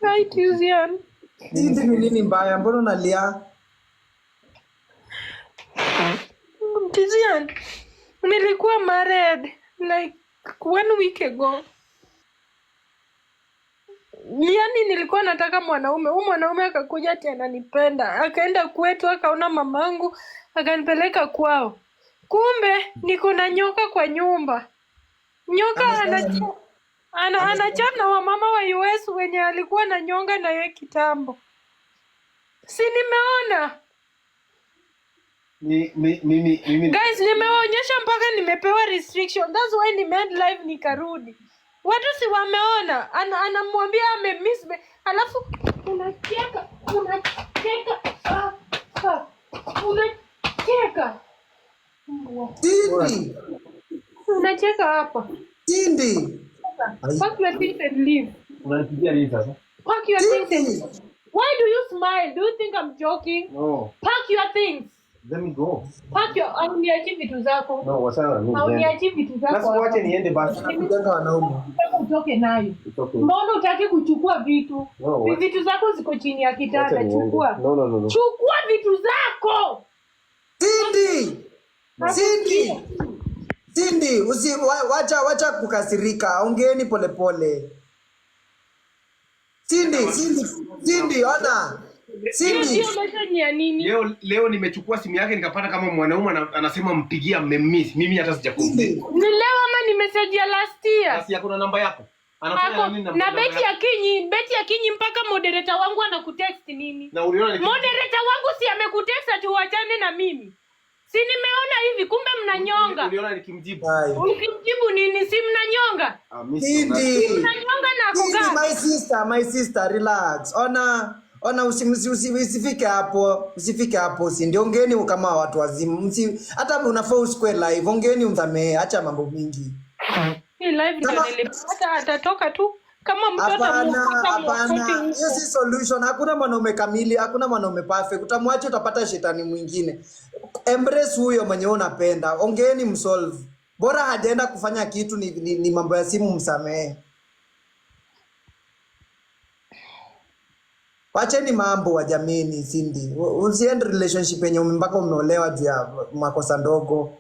Hi Tizian. Hindi ni nini mbaya? Mbona unalia? Tizian, nilikuwa married like 1 week ago. Yani nilikuwa nataka mwanaume. Huyu mwanaume akakuja ati ananipenda. Akaenda kwetu akaona mamangu, akanipeleka kwao. Kumbe niko na nyoka kwa nyumba. Nyoka anachana wa mama wa US wenye alikuwa na nyonga na yeye kitambo. Si nimeona? Guys, nimewaonyesha mpaka nimepewa restriction. That's why nimeend live nikarudi. Watu si wameona. Anamwambia amemiss me. Alafu unacheka. Unacheka. Tindi. Unacheka hapa. Tindi. Pack your things and leave. Unanipigia nini sasa? Pack your things and leave. Why do you smile? Do you think I'm joking? No. Pack your things. Let me go. Pack your uniachi vitu zako. No, wachana na mimi. Uniachi vitu zako. Basi wache niende basi. Nakutaka wanaume. Utoke nayo. Okay. Mbona utaki kuchukua vitu? No, vitu zako ziko chini ya kitanda, chukua. No. Chukua vitu zako. Tindi. Tindi, wacha kukasirika. Ongeeni polepole. Tindi, ona. Tindi. Leo nimechukua simu yake nikapata kama mwanaume anasema mpigia mmemiss. Mimi hata sijakumbuka. Ni leo ama ni message ya last year? Basi yako na namba yako. Anafanya nini na na Beti ya Kinyi mpaka moderator wangu anakutext nini? Na uliona moderator wangu si amekutext tuachane na mimi. Si nimeona hivi kumbe mnanyonga. Uliona nikimjibu. Ukimjibu nini? Si mnanyonga? Tindi. Mnanyonga na kugaa. My sister, relax. Ona usifike hapo. Si ndio ongeeni kama watu wazimu. Hata unafaa usikwe live. Ongeeni umdhamee, acha mambo mingi. Hii live ndio nilipata atatoka tu. Kama mtoto hapana. Hiyo si solution. Hakuna mwanaume kamili, hakuna mwanaume perfect. Utamwacha utapata shetani mwingine. Embrace huyo mwenye unapenda. Ongeeni msolve. Bora hajaenda kufanya kitu ni mambo ya simu, msamee. Wacheni mambo wa jamini, Cindy. Usiende relationship yenye mpaka umeolewa juu ya makosa ndogo.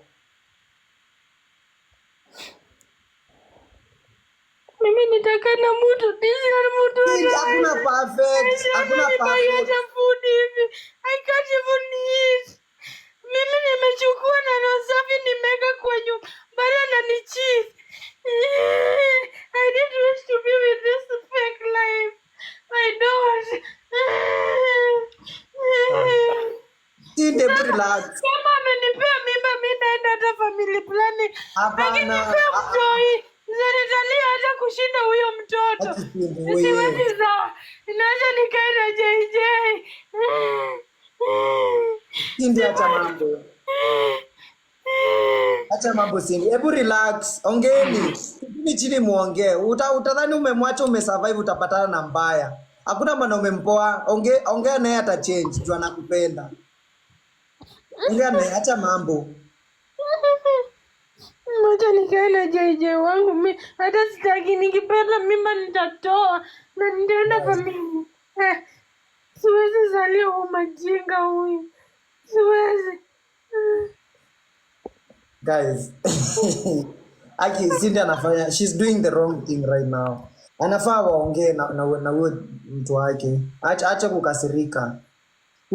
Mimi nitaka na mtu hakuna perfect. Food hivi. I can't even eat. Mimi nimechukua na rosafi nimeka kwa nyumba. Bado ananicheat. I didn't wish to be with this fake life. I don't. Cindy, relax. Kama amenipea mimba mimi naenda hata family planning. Akinipea mtoi. Zenitalia hata kushinda huyo mtoto. Siwezi za. Inaanza nikae na JJ. Cindy, acha mambo Cindy. Hebu relax. Ongeeni. Chini muongee. Utadhani umemwacha umesurvive utapatana na mbaya. Hakuna mwanaume mpoa. Ongea naye ata change. Jua nakupenda. Ongea naye, acha mambo. Mwacha nikae na JJ wangu. Mimi hata sitaki, nikipenda mimba nitatoa na nitaenda familia. Siwezi zalia umajinga huyu. Siwezi. Guys. Aki Cindy anafanya, she's doing the wrong thing right now. Anafaa waongee na mtu wake. Acha kukasirika.